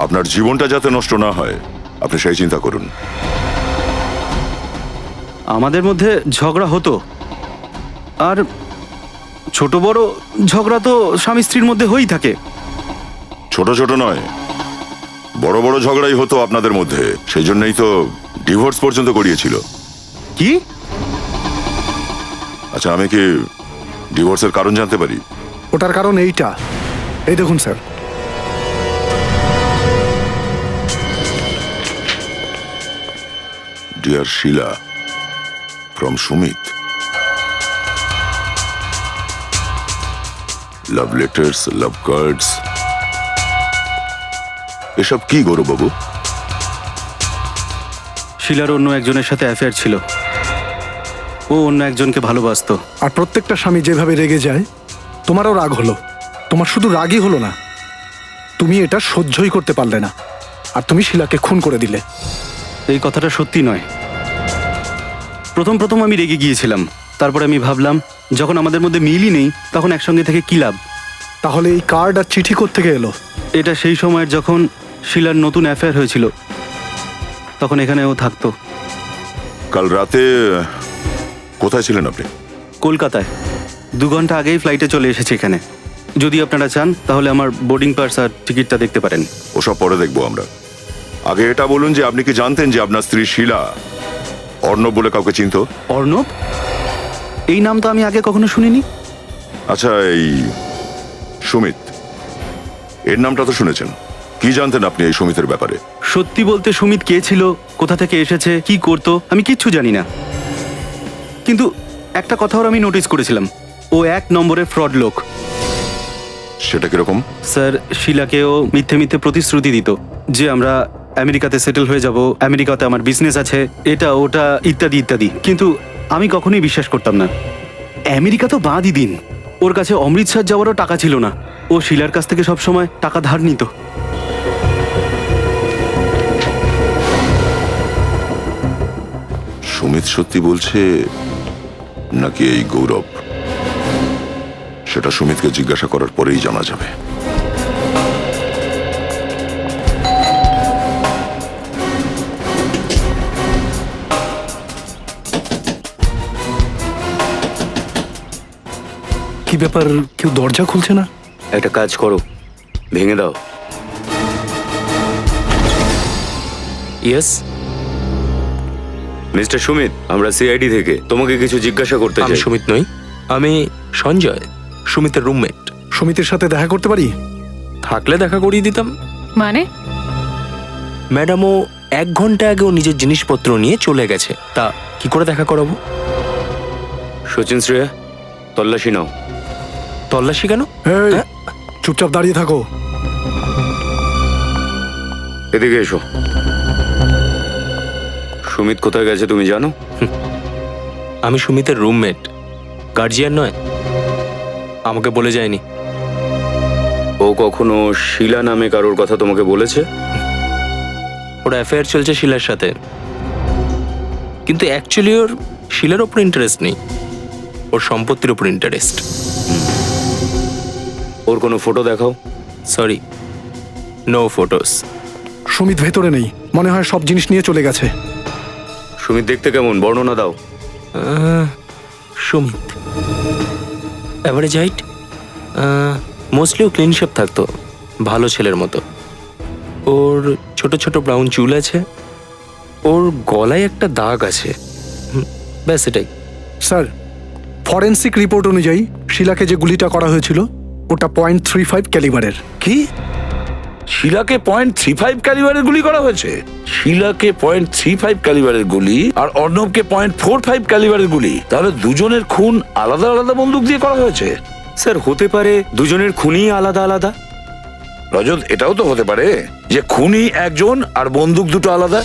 S11: আপনার জীবনটা যাতে নষ্ট না হয়, আপনি সেই চিন্তা করুন।
S6: আমাদের মধ্যে ঝগড়া হতো, আর ছোট বড় ঝগড়া তো স্বামী স্ত্রীর মধ্যে হয়েই থাকে।
S11: ছোট ছোট নয়, বড় বড় ঝগড়াই হতো আপনাদের মধ্যে, সেই জন্যই তো ডিভোর্স পর্যন্ত গড়িয়েছিল।
S6: কি?
S11: আচ্ছা, আমি কি ডিভোর্সের কারণ জানতে পারি?
S12: ওটার কারণ এইটা, এই দেখুন sir.
S11: Dear Sheela, from Sumit. Love letters, love cards, এসব কি গৌরববাবু?
S6: শিলার অন্য একজনের সাথে অ্যাফেয়ার ছিল, ও অন্য একজনকে ভালোবাসতো।
S12: আর প্রত্যেকটা স্বামী যেভাবে রেগে যায়, তোমারও রাগ হলো। তোমার শুধু রাগই হলো না, তুমি এটা সহ্যই করতে পারলে না, আর তুমি শিলাকে খুন করে দিলে।
S6: এই কথাটা সত্যি নয়। প্রথম প্রথম আমি রেগে গিয়েছিলাম, তারপরে আমি ভাবলাম যখন আমাদের মধ্যে মিলই নেই, তখন একসঙ্গে থেকে কি লাভ।
S12: তাহলে এই কার্ড আর চিঠি কোত্থেকে এলো?
S6: এটা সেই সময়ের যখন শিলার নতুন অ্যাফেয়ার হয়েছিল, তখন এখানে ও থাকতো।
S11: কাল রাতে কোথায় ছিলেন আপনি?
S6: কলকাতায়। 2 ঘন্টা আগেই ফ্লাইটে চলে এসেছে এখানে। যদি আপনারা চান তাহলে আমার বোর্ডিং পাস আর টিকিটটা দেখতে পারেন।
S11: ওসব পরে দেখবো আমরা। আগে এটা বলুন যে আপনি কি জানতেন যে আপনার স্ত্রী শিলা অর্ণব বলে কাউকে চিনতো?
S6: অর্ণব? এই নাম তো আমি আগে কখনো শুনিনি।
S11: আচ্ছা, এই সুমিত, এর নামটা তো শুনেছেন। কি জানতেন আপনি এই সুমিতের ব্যাপারে?
S6: সত্যি বলতে সুমিত কে ছিল, কোথা থেকে এসেছে, কি করতো, আমি কিচ্ছু জানি না। কিন্তু একটা কথা ওর আমি নোটিস করেছিলাম, ও 1 নম্বরের ফ্রড লোক।
S11: সেটা কিরকম?
S6: স্যার, শিলাকেও মিথ্যে মিথ্যে প্রতিশ্রুতি দিত যে আমরা আমেরিকাতে সেটেল হয়ে যাব, আমেরিকাতে আমার বিজনেস আছে, এটা ওটা ইত্যাদি ইত্যাদি। কিন্তু আমি কখনোই বিশ্বাস করতাম না। আমেরিকা তো বাদই দিন, ওর কাছে অমৃতসর যাওয়ারও টাকা ছিল না। ও শিলার কাছ থেকে সবসময় টাকা ধার নিত।
S11: সুমিত সত্যি বলছে নাকি এই গৌরব? সেটা সুমিতকে জিজ্ঞাসা করার পরেই জানা যাবে।
S12: কি ব্যাপার, কেউ দরজা খুলছে না?
S10: একটা কাজ করো, ভেঙে দাও।
S3: ইয়েস,
S10: মিস্টার সুমিত, আমরা সিআইডি থেকে তোমাকে কিছু জিজ্ঞাসা করতে
S3: আমি
S10: চাই।
S3: সুমিত নই, আমি সঞ্জয়, সুমিতের রুমমেট।
S12: সুমিতের সাথে দেখা করতে পারি?
S3: থাকলে দেখা করিয়ে দিতাম।
S2: মানে
S3: ম্যাডাম, ও 1 ঘন্টা আগে ও নিজের জিনিসপত্র নিয়ে চলে গেছে, তা কি করে দেখা করাবো?
S10: সচিন, শ্রেয়া, তল্লাশি নাও।
S3: তল্লাশি কেন?
S12: এই,
S3: হ্যাঁ?
S12: চুপচাপ দাঁড়িয়ে থাকো।
S10: এদিকে এসো। সুমিত কোথায় গেছে তুমি জানো?
S3: আমি সুমিতের রুমমেট, গার্জিয়ান নয়। আমাকে বলে যায়নি।
S10: ও কখনো শিলা নামে কারোর কথা তোমাকে বলেছে?
S3: ওর অ্যাফেয়ার চলছে শিলার সাথে, কিন্তু অ্যাকচুয়ালি ওর শিলার ওপর ইন্টারেস্ট নেই, ওর সম্পত্তির ওপর ইন্টারেস্ট।
S10: ওর কোনো ফটো দেখাও।
S3: Sorry, no photos.
S12: সুমিত ভেতরে নেই, মনে হয় সব জিনিস নিয়ে চলে গেছে।
S10: সুমিত দেখতে কেমন, বর্ণনা দাও।
S3: সুমিত অ্যাভারেজ হাইট, মোস্টলি ও ক্লিন শেপ থাকতো, ভালো ছেলের মতো। ওর ছোট ছোট ব্রাউন চুল আছে, ওর গলায় একটা দাগ আছে, ব্যাস এটাই।
S12: স্যার, ফরেন্সিক রিপোর্ট অনুযায়ী শিলাকে যে গুলিটা করা হয়েছিল ওটা .35 ক্যালিবারের।
S9: কি? শিলাকে .35 ক্যালিবারের গুলি করা হয়েছে? শিলাকে .35 ক্যালিবারের গুলি আর অর্ণবকে .45 ক্যালিবারের গুলি, তাহলে দুজনের খুন আলাদা আলাদা বন্দুক দিয়ে করা হয়েছে?
S10: স্যার, হতে পারে দুজনের খুনই আলাদা আলাদা।
S9: রজত, এটাও তো হতে পারে যে খুনি একজন আর বন্দুক দুটো আলাদা।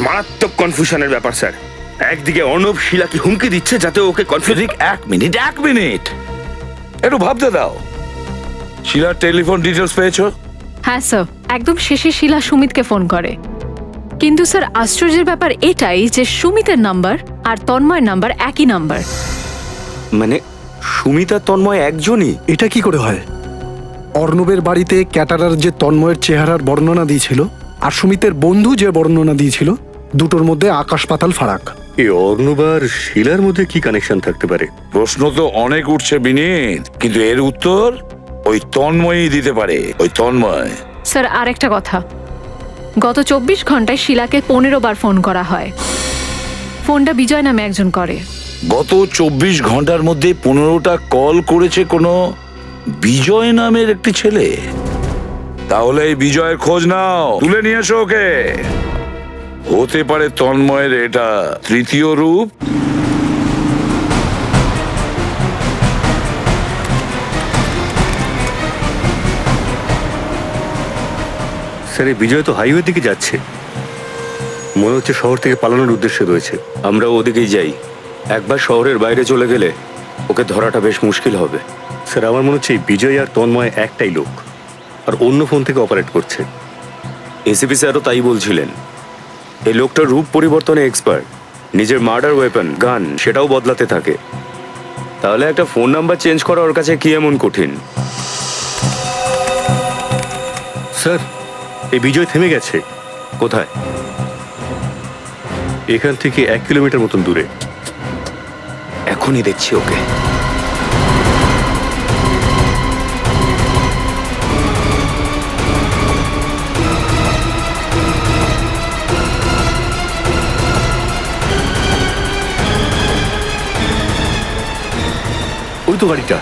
S7: মারাত্মক কনফিউশনের ব্যাপার স্যার। একদিকে অর্ণব শিলাকে হুমকি দিচ্ছে যাতে ওকে কনফিউজ।
S9: ঠিক এক মিনিট একটু ভাবতে দাও। শিলার টেলিফোন ডিটেলস পেয়েছো?
S2: হ্যাঁ স্যার, একদম শেষে শিলা সুমিতকে ফোন করে। কিন্তু স্যার আশ্চর্যের ব্যাপার এটাই যে সুমিতের নাম্বার আর তন্ময়ের নাম্বার একই নাম্বার।
S10: মানে সুমিত আর তন্ময় একজনই?
S12: এটা কি করে হয়? অর্ণবের বাড়িতে ক্যাটারার যে তন্ময়ের চেহারার বর্ণনা দিয়েছিল আর সুমিতের বন্ধু যে বর্ণনা দিয়েছিল, দুটোর মধ্যে আকাশ পাতাল ফারাক।
S13: এই অর্ণব আর শিলার মধ্যে কি কানেকশন থাকতে পারে?
S9: প্রশ্ন তো অনেক উঠছে বিনীত, কিন্তু এর উত্তর ওই তন্ময়ই দিতে পারে। ওই তন্ময়।
S2: স্যার আরেকটা কথা, গত 24 ঘন্টায় শিলাকে 15 বার ফোন করা হয়। ফোনটা বিজয় নামে একজন করে।
S9: গত 24 ঘন্টার মধ্যে 15টা কল করেছে কোনো বিজয় নামের একটি ছেলে। তাহলে এই বিজয়ের খোঁজ নাও, তুলে নিয়ে এসো ওকে। হতে পারে তন্ময়ের এটা তৃতীয় রূপ।
S13: স্যার, এই বিজয় তো হাইওয়ের দিকে যাচ্ছে, মনে হচ্ছে শহর থেকে পালানোর উদ্দেশ্যে রয়েছে।
S10: আমরা ওদিকেই যাই। একবার শহরের বাইরে চলে গেলে ওকে ধরাটা বেশ মুশকিল হবে।
S13: স্যার, আমার মনে হচ্ছে এই বিজয় আর তন্ময় একটাই লোক, আর অন্য ফোন থেকে অপারেট করছে।
S10: এসিপি স্যারও তাই বলছিলেন। এই লোকটা রূপ পরিবর্তনে এক্সপার্ট, নিজের মার্ডার ওয়েপন গান সেটাও বদলাতে থাকে। তাহলে একটা ফোন নাম্বার চেঞ্জ করা ওর কাছে কি এমন কঠিন?
S13: স্যার, এই বিজয় থেমে গেছে।
S10: কোথায়?
S13: এখান থেকে 1 কিলোমিটার মতন দূরে।
S10: এখনই দেখছি ওকে।
S13: ওই তো গাড়িটা।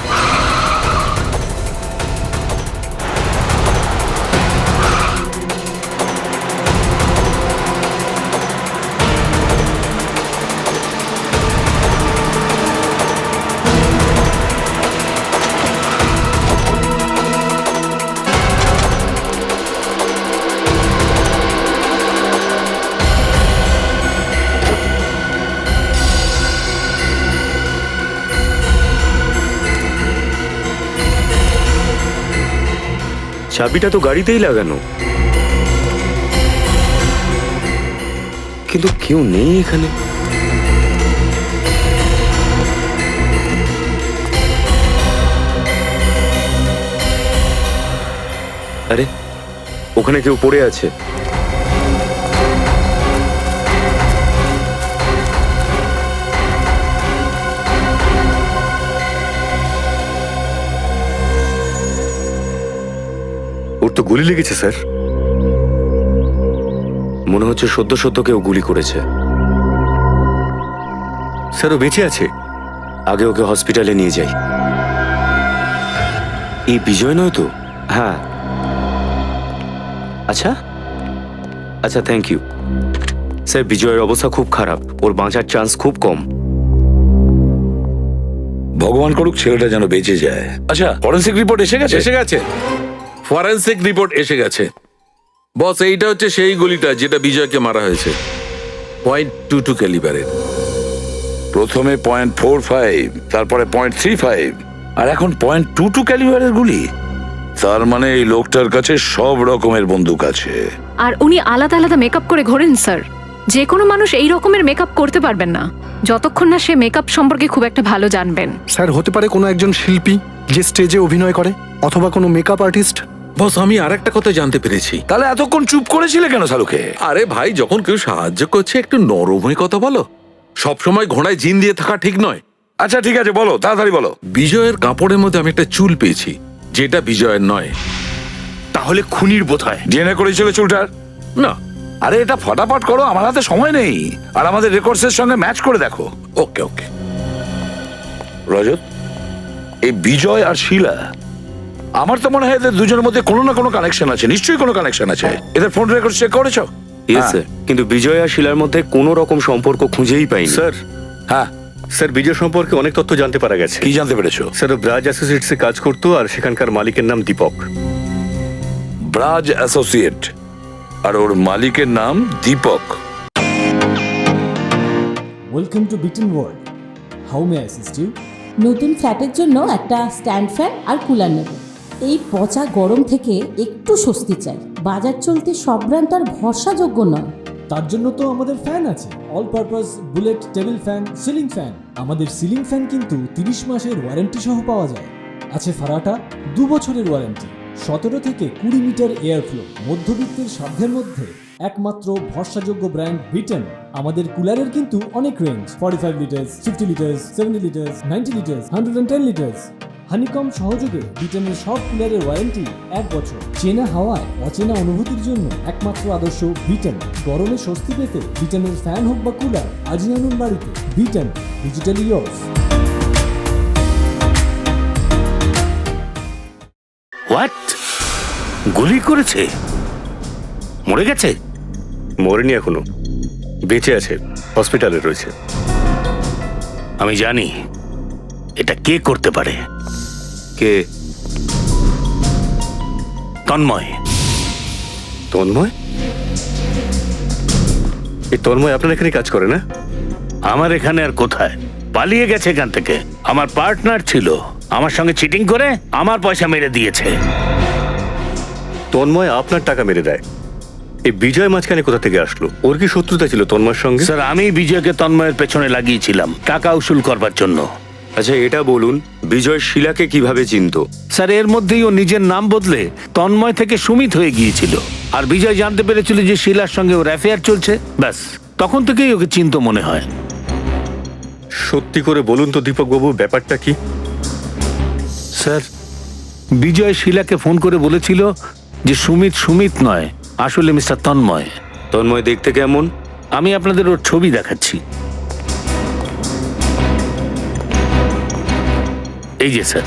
S10: চাবিটা তো গাড়িতেই লাগানো, কিন্তু কেউ নেই এখানে। আরে ওখানে কেউ পড়ে আছে।
S13: ওর তো গুলি লেগেছে স্যার।
S10: মনে হচ্ছে সদ্য সদ্য কেউ গুলি করেছে।
S13: স্যার ও বেঁচে আছে।
S10: আগে ওকে হসপিটালে নিয়ে যাই। এই বিজয় নয় তো? হ্যাঁ। আচ্ছা আচ্ছা, থ্যাংক ইউ স্যার। বিজয়ের অবস্থা খুব খারাপ, ওর বাঁচার চান্স খুব কম।
S9: ভগবান করুক ছেলেটা যেন বেঁচে যায়। আচ্ছা, ফরেন্সিক রিপোর্ট এসে গেছে?
S14: এসে গেছে, ফরেন্সিক রিপোর্ট এসে গেছে। বস, এইটা হচ্ছে সেই গুলিটা যেটা বিজয়কে মারা হয়েছে, .22 ক্যালিবারের।
S9: প্রথমে .45, তারপরে .35, আর এখন .22 ক্যালিবারের গুলি। তার মানে এই লোকটার কাছে সব রকমের বন্দুক আছে।
S2: আর উনি আলাদা আলাদা মেকআপ করে ঘোরেন স্যার। যে কোনো মানুষ এই রকমের মেকআপ করতে পারবেন না যতক্ষণ না সে মেকআপ সম্পর্কে খুব একটা ভালো জানবেন।
S12: স্যার হতে পারে কোনো একজন শিল্পী যে স্টেজে অভিনয় করে, অথবা কোনো মেকআপ আর্টিস্ট।
S14: বস, আমি আর একটা কথা জানতে পেরেছি।
S9: তাহলে এতক্ষণ চুপ করেছিলে কেন সালুকে?
S14: আরে ভাই, যখন কেউ সাহায্য করছে একটু নরম হয়ে কথা বলো। সবসময় ঘোড়ায় জিন দিয়ে থাকা ঠিক নয়।
S9: আচ্ছা ঠিক আছে, বলো, তাড়াতাড়ি বলো।
S14: বিজয়ের কাপড়ের মধ্যে আমি একটা চুল পেয়েছি যেটা বিজয়ের নয়।
S1: তাহলে খুনির বোধ হয়।
S9: ডিএনএ করেছিল চুলটার?
S14: না।
S9: আরে এটা ফটাফট করো, আমার হাতে সময় নেই। আর আমাদের রেকর্ডসের সঙ্গে ম্যাচ করে দেখো।
S14: ওকে ওকে।
S9: রজত, এই বিজয় আর শিলা, আমার তো মনে হয় এদের দুজনের মধ্যে কোনো না কোনো কানেকশন আছে। নিশ্চয়ই কোনো কানেকশন আছে। এদের ফোন রেকর্ড চেক করেছো?
S10: ইয়েস স্যার, কিন্তু বিজয় আর শিলার মধ্যে কোনো রকম সম্পর্ক খুঁজেই পাইনি।
S13: স্যার,
S9: হ্যাঁ
S13: স্যার বিজয় সম্পর্কে অনেক তথ্য জানতে পারা গেছে।
S9: কি জানতে পেরেছো?
S13: স্যার ও ব্রাজ অ্যাসোসিয়েটসে কাজ করতো, আর সেখানকার মালিকের নাম দীপক।
S9: ব্রাজ অ্যাসোসিয়েট, আর ওর মালিকের নাম Deepak.
S15: Welcome to Beaten World. How may I assist you?
S16: নতুন ফ্ল্যাটের জন্য একটা স্ট্যান্ড ফ্যান আর কুলার নেব। এই পচা গরম থেকে একটু স্বস্তি চাই। বাজার চলতে সব ব্র্যান্ড তো আর ভরসাযোগ্য নয়।
S15: তার জন্য তো আমাদের ফ্যান আছে, all purpose bullet table fan, ceiling fan. আমাদের সিলিং ফ্যান কিন্তু 30 মাসের ওয়ারেন্টি সহ পাওয়া যায়। আছে ফারাটা 2 বছরের ওয়ারেন্টি, 17 থেকে 20 মিটার এয়ার ফ্লো। মধ্যবিত্তের সাধ্যের মধ্যে একমাত্র ভরসাযোগ্য ব্র্যান্ড বিটেন। আমাদের কুলারের কিন্তু অনেক range, 45 litres, 50 litres, 70 litres, 90 litres, 110 litres. Honeycomb সহযোগে বিটেনের সব কুলারের ওয়ারেন্টি 1 বছর। চেনা হাওয়ায় অচেনা অনুভূতির জন্য একমাত্র আদর্শ বিটেন। গরমে স্বস্তি পেতে বিটেনের ফ্যান হোক বা কুলার, আজই আনুন বাড়িতে। Beaten, digitally yours.
S1: হোয়াট? গুলি করেছে? মরে গেছে?
S13: মরেনি এখনো, বেঁচে আছে, হসপিটালে রয়েছে।
S1: আমি জানি এটা কে করতে পারে।
S10: কে?
S1: তন্ময়।
S13: তন্ময়? এই তন্ময় আপনার এখানে কাজ করে না?
S1: আমার এখানে আর কোথায়? পালিয়ে গেছে এখান থেকে। আমার পার্টনার ছিল, আমার সঙ্গে চিটিং করে আমার পয়সা মেরে দিয়েছে।
S13: তন্ময় আপনার টাকা মেরে দেয়। এই বিজয় মাঝখানে কোথা থেকে আসলো? ওর কি শত্রুতা ছিল তন্ময়ের সঙ্গে?
S1: স্যার, আমি বিজয়কে তন্ময়ের পেছনে লাগিয়েছিলাম টাকা উসুল করবার জন্য।
S10: আচ্ছা এটা বলুন, বিজয় শিলাকে কিভাবে চিনতো?
S1: স্যার, এর মধ্যেই ও নিজের নাম বদলে তন্ময় থেকে সুমিত হয়ে গিয়েছিল। আর বিজয় জানতে পেরেছিল যে শিলার সঙ্গে ওর অ্যাফেয়ার চলছে, ব্যাস তখন থেকেই ওকে চিনতো মনে হয়।
S13: সত্যি করে বলুন তো দীপকবাবু, ব্যাপারটা কি?
S1: স্যার, বিজয় শিলাকে ফোন করে বলেছিল যে সুমিত সুমিত নয়, আসলে মিস্টার তন্ময়।
S10: তন্ময় দেখতে কেমন?
S1: আমি আপনাদের ওর ছবি দেখাচ্ছি। এই যে স্যার।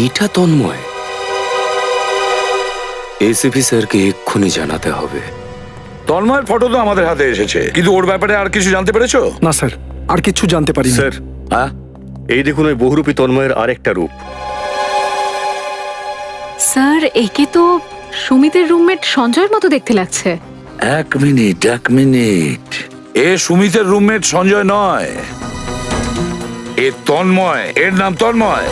S10: এটা তন্ময়? এসিপি স্যারকে এক্ষুনি জানাতে হবে।
S9: তন্ময়ের ফটো তো আমাদের হাতে এসেছে, কিন্তু ওর ব্যাপারে আর কিছু জানতে পেরেছো?
S12: না স্যার, আর কিছু জানতে পারি
S13: স্যার।
S9: হ্যাঁ,
S13: এই দেখুন ওই বহুরূপী তন্ময়ের আরেকটা রূপ।
S2: স্যার, একে তো সুমিতের রুমমেট সঞ্জয়ের মতো দেখতে লাগছে।
S9: এক মিনিট। এ সুমিতের রুমমেট সঞ্জয় নয়, এ তন্ময়। এর নাম তন্ময়।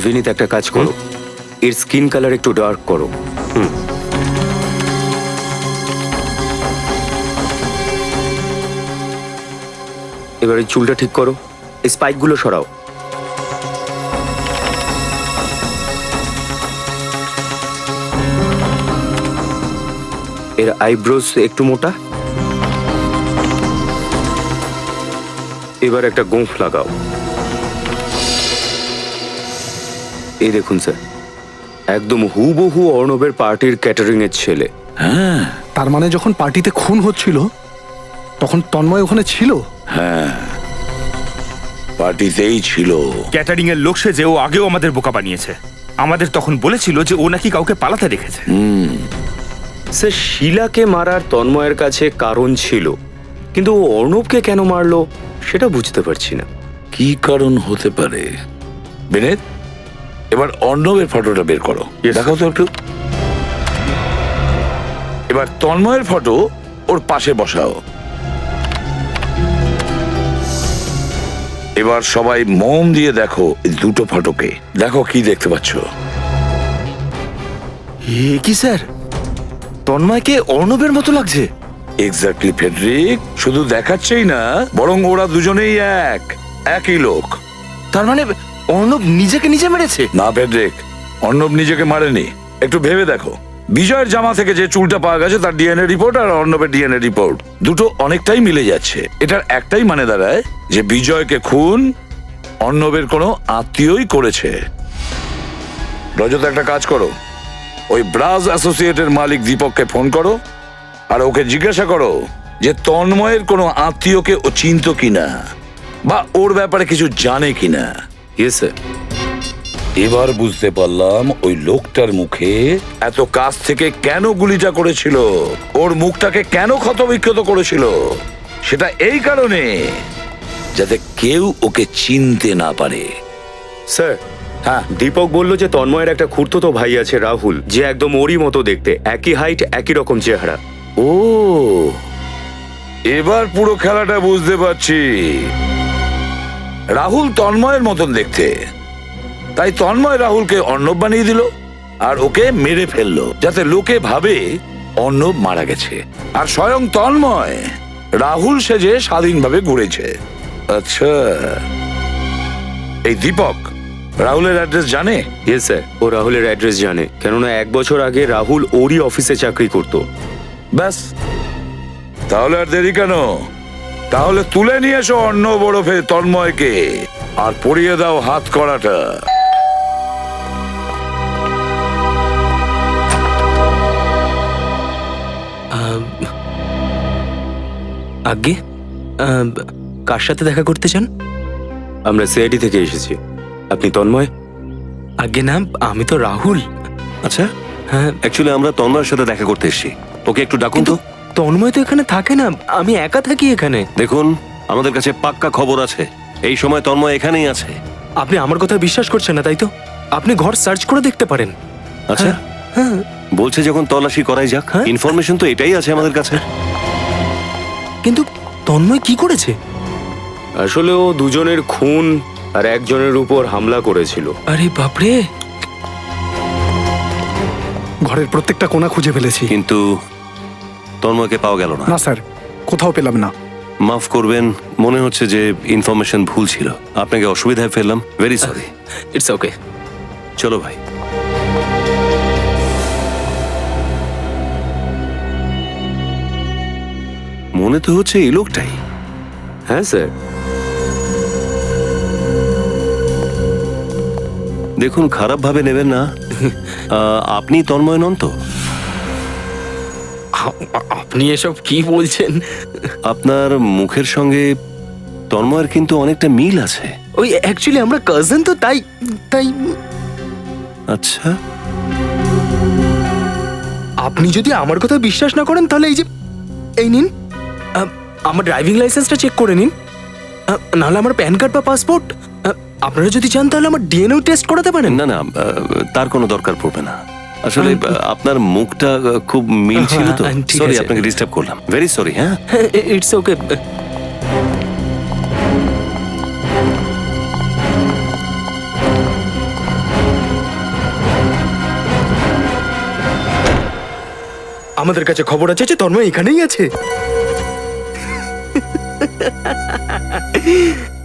S10: বিনীত, একটা কাজ করো, এর স্কিন কালার একটু ডার্ক করো। এবার এই চুলটা ঠিক করো, এই স্পাইকগুলো সরাও।
S3: এর আইব্রোস একটু মোটা। এবার একটা গোঁফ লাগাও। এই দেখুন স্যার, একদম হুবহু অর্ণবের পার্টির ক্যাটারিং এর ছেলে।
S9: হ্যাঁ,
S12: তার মানে যখন পার্টিতে খুন হচ্ছিল তখন তন্ময় ওখানে ছিল?
S9: হ্যাঁ, পার্টিতেই ছিল।
S7: ক্যাটারিং এর লোক সে যে ও আগেও আমাদের বোকা বানিয়েছে। আমাদের তখন বলেছিল যে ও নাকি কাউকে পালাতে দেখেছে।
S3: স্যার, শিলাকে মারার তন্ময়ের কাছে কারণ ছিল, কিন্তু ও অর্ণবকে কেন মারলো সেটা বুঝতে পারছি না।
S9: কি কারণ হতে পারে? বিনীত, এবার অর্ণবের ফটোটা বের করো, দেখাও তো একটু। এবার তন্ময়ের ফটো ওর পাশে বসাও। এবার সবাই মন দিয়ে দেখো এই দুটো ফটোকে, দেখো কি দেখতে পাচ্ছ।
S7: কি স্যার, তন্ময়কে অর্ণবের মতো লাগছে।
S9: এক্স্যাক্টলি ফেডরিক, শুধু দেখাচ্ছেই না, বরং ওরা দুজনেই একই লোক।
S7: তার মানে অর্ণব নিজেকে নিজে মেরেছে?
S9: না ফেডরিক, অর্ণব নিজেকে মারেনি। একটু ভেবে দেখো, বিজয়ের জামা থেকে যে চুলটা পাওয়া গেছে তার ডিএনএ রিপোর্ট আর অর্ণবের ডিএনএ রিপোর্ট দুটো অনেকটাই মিলে যাচ্ছে। এটার একটাই মানে দাঁড়ায় যে বিজয়কে খুন অর্ণবের কোনো আত্মীয়ই করেছে। রজত, একটা কাজ করো, ওই ব্রাজ অ্যাসোসিয়েটের মালিক দীপককে ফোন করো আর ওকে জিজ্ঞাসা করো যে তন্ময়ের কোনো আত্মীয়কে ও চিনত কিনা বা ওর ব্যাপারে কিছু জানে কিনা।
S3: Yes sir.
S9: এবার বুঝতে পারলাম ওই লোকটার মুখে এত কাছ থেকে কেন গুলিটা করেছিল, ওর মুখটাকে কেন ক্ষতবিক্ষত করেছিল। সেটা এই কারণে যাতে কেউ ওকে চিনতে না পারে।
S3: স্যার,
S9: হ্যাঁ,
S3: দীপক বলল যে তন্ময়ের একটা খুড়তুতো ভাই আছে রাহুল, যে একদম ওরই মতো দেখতে, একই হাইট, একই রকম চেহারা।
S9: ও, এবার পুরো খেলাটা বুঝতে পারছি। রাহুল তন্ময়ের মতন দেখতে, তাই তন্ময় রাহুলকে অর্ণব বানিয়ে দিল আর ওকে মেরে ফেললো যাতে লোকে ভাবে অর্ণব মারা গেছে, আর স্বয়ং তন্ময় রাহুল সেজে স্বাধীনভাবে ঘুরেছে। আচ্ছা, এই দীপক রাহুলের অ্যাড্রেস জানে?
S3: ইয়েস স্যার, ও রাহুলের অ্যাড্রেস জানে, কেননা 1 বছর আগে রাহুল ওরই অফিসে চাকরি করতো।
S9: ব্যাস, তাহলে আর দেরি কেন? তাহলে তুলে নিয়ে এসো অর্ণব ওরফে তন্ময়কে আর পরিয়ে দাও হাত করাটা।
S3: আগে কার সাথে দেখা করতে চান? আমরা সিআইডি থেকে এসেছি। আপনি তন্ময়? আগে না, আমি তো রাহুল।
S13: আচ্ছা,
S3: হ্যাঁ,
S13: অ্যাকচুয়ালি আমরা তন্ময়ের সাথে দেখা করতে এসেছি। ওকে একটু ডাকুন তো।
S3: তন্ময় তো এখানে থাকে না, আমি একা থাকি এখানে।
S13: দেখুন, আমাদের কাছে পাক্কা খবর আছে এই সময় তন্ময় এখানেই আছে।
S3: আপনি আমার কথা বিশ্বাস করছেন না, তাই তো? আপনি ঘর সার্চ করে দেখতে পারেন।
S13: আচ্ছা,
S3: হ্যাঁ,
S13: বলছে যখন তল্লাশি করাই যাক।
S3: হ্যাঁ?
S13: ইনফরমেশন তো এটাই আছে আমাদের কাছে।
S3: কিন্তু তন্ময় কি করেছে? আসলে ও দুজনের খুন আর একজনের উপর হামলা করেছিল। আরে বাপরে!
S12: ঘরের প্রত্যেকটা কোণা খুঁজে ফেলেছি,
S13: কিন্তু তন্ময়কে পাওয়া গেল না।
S12: না স্যার, কোথাও পেলাম না।
S13: মাফ করবেন, মনে হচ্ছে যে ইনফরমেশন ভুল ছিল। আপনাকে অসুবিধায় ফেললাম, ভেরি সরি।
S3: It's okay.
S13: চলো ভাই। মনে তো হচ্ছে এই লোকটাই।
S3: হ্যাঁ স্যার।
S13: দেখুন, খারাপ ভাবে নেবেন না। আপনি তন্ময় নন তো?
S3: আপনি এসব কি বলছেন?
S13: আপনার মুখের সঙ্গে তন্ময়ের কিন্তু অনেকটা মিল আছে।
S3: ওই অ্যাকচুয়ালি আমরা কাজিন তো, তাই তাই
S13: আচ্ছা,
S3: আপনি যদি আমার কথা বিশ্বাস না করেন তাহলে এই যে এই নিন, আমার ড্রাইভিং লাইসেন্সটা চেক করে নিন, নাহলে আমার প্যান কার্ড বা পাসপোর্ট। আপনারা যদি চান তাহলে আমার ডিএনএ টেস্ট করাতে পারেন।
S13: না না, তার কোনো দরকার পড়বে না। আসলে আপনার মুখটা খুব মিল ছিল তো।
S3: ঠিক
S13: সরি,
S3: আছে।
S13: আপনাকে ডিস্টার্ব করলাম, ভেরি সরি। হ্যাঁ,
S3: ইটস ওকে। আমাদের কাছে খবর আছে যে তন্ময় এখানেই আছে।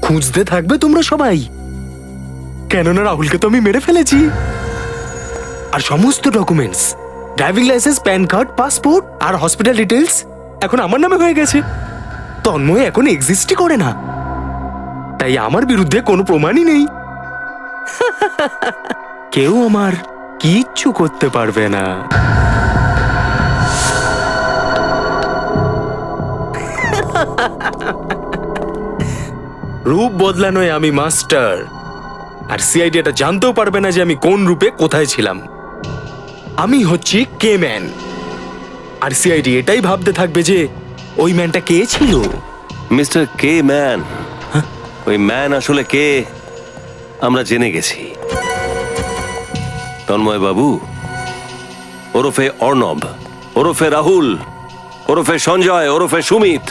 S3: খুঁজতে থাকবে তোমরা সবাই, কেননা রাহুলকে তো আমি মেরে ফেলেছি। আর সমস্ত documents driving licence, PAN card, passport আর হসপিটাল ডিটেলস এখন আমার নামে হয়ে গেছে। তন্ময় এখন এক্সিস্টই করে না, তাই আমার বিরুদ্ধে কোনো প্রমাণই নেই। কেউ আমার কিচ্ছু করতে পারবে না। রূপ বদলানোয় আমি মাস্টার, আর সিআইডি এটা জানতেও পারবে না যে আমি কোন রূপে কোথায় ছিলাম। আমি হচ্ছি কে ম্যান, আর সিআইডি এটাই ভাবতে থাকবে যে ওই ম্যানটা কে ছিল।
S17: মিস্টার কে ম্যান, ওই ম্যান আসলে কে আমরা জেনে গেছি। তন্ময় বাবু ওরফে অর্ণব, ওরফে রাহুল, ওরফে সঞ্জয়, ওরফে সুমিত,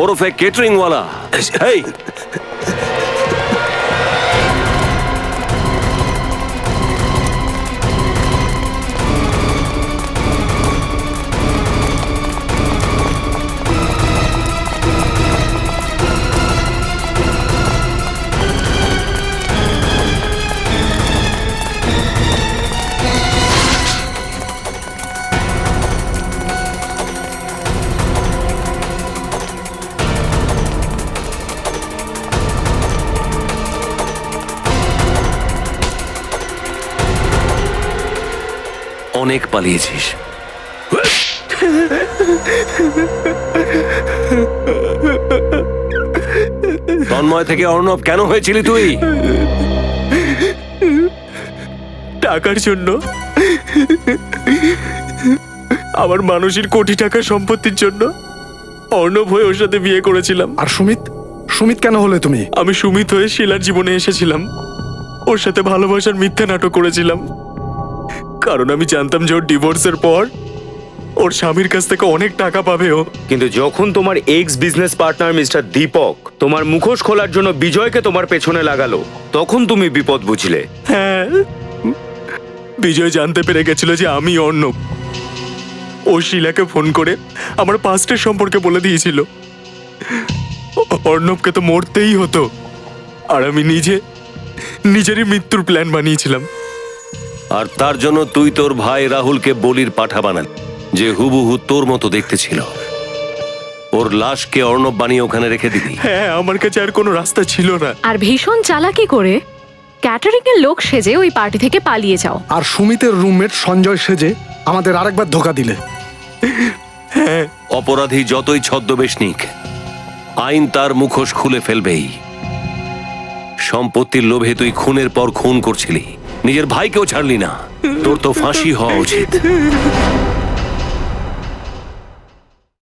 S17: ওরফে কেটারিংওয়ালা। এই অনেক পালিয়েছিস। তন্ময় থেকে অর্ণব কেন হয়েছিলি তুই?
S3: টাকার জন্য, আমার মানুষের কোটি টাকার সম্পত্তির জন্য অর্ণব হয়ে ওর সাথে বিয়ে করেছিলাম।
S12: আর সুমিত, সুমিত কেন হলে তুমি?
S3: আমি সুমিত হয়ে শিলার জীবনে এসেছিলাম, ওর সাথে ভালোবাসার মিথ্যা নাটক করেছিলাম, কারণ আমি জানতাম যে ওর ডিভোর্সের পর ওর স্বামীর কাছ থেকে অনেক টাকা পাবে ও।
S10: কিন্তু যখন তোমার ex business partner mister Deepak তোমার মুখোশ খোলার জন্য বিজয়কে তোমার পেছনে লাগালো, তখন তুমি বিপদ বুঝলে।
S3: হ্যাঁ, বিজয় জানতে পেরে গেছিল যে আমি অর্ণব। ও শিলাকে ফোন করে আমার পাস্টের সম্পর্কে বলে দিয়েছিল। অর্ণবকে তো মরতেই হতো, আর আমি নিজেরই মৃত্যুর প্ল্যান বানিয়েছিলাম।
S17: আর তার জন্য তুই তোর ভাই রাহুলকে বলির পাঠা বানালি, যে হুবহু তোর মতো দেখতে ছিল। ওর লাশকে অর্ণব বানিয়ে ওখানে রেখে দিবি।
S3: হ্যাঁ, আমার কাছে আর কোনো রাস্তা ছিল না।
S2: আর ভীষণ চালাকি করে ক্যাটারিং এর লোক সেজে ওই পার্টি থেকে পালিয়ে যাও।
S12: আর সুমিতের রুমমেট সঞ্জয় সেজে আমাদের আরেকবার ধোকা দিলে।
S17: অপরাধী যতই ছদ্মবেশ নিক, আইন তার মুখোশ খুলে ফেলবেই। সম্পত্তির লোভে তুই খুনের পর খুন করছিলি, নিজের ভাইকেও ছাড়লি না। তোর তো ফাঁসি হওয়া উচিত।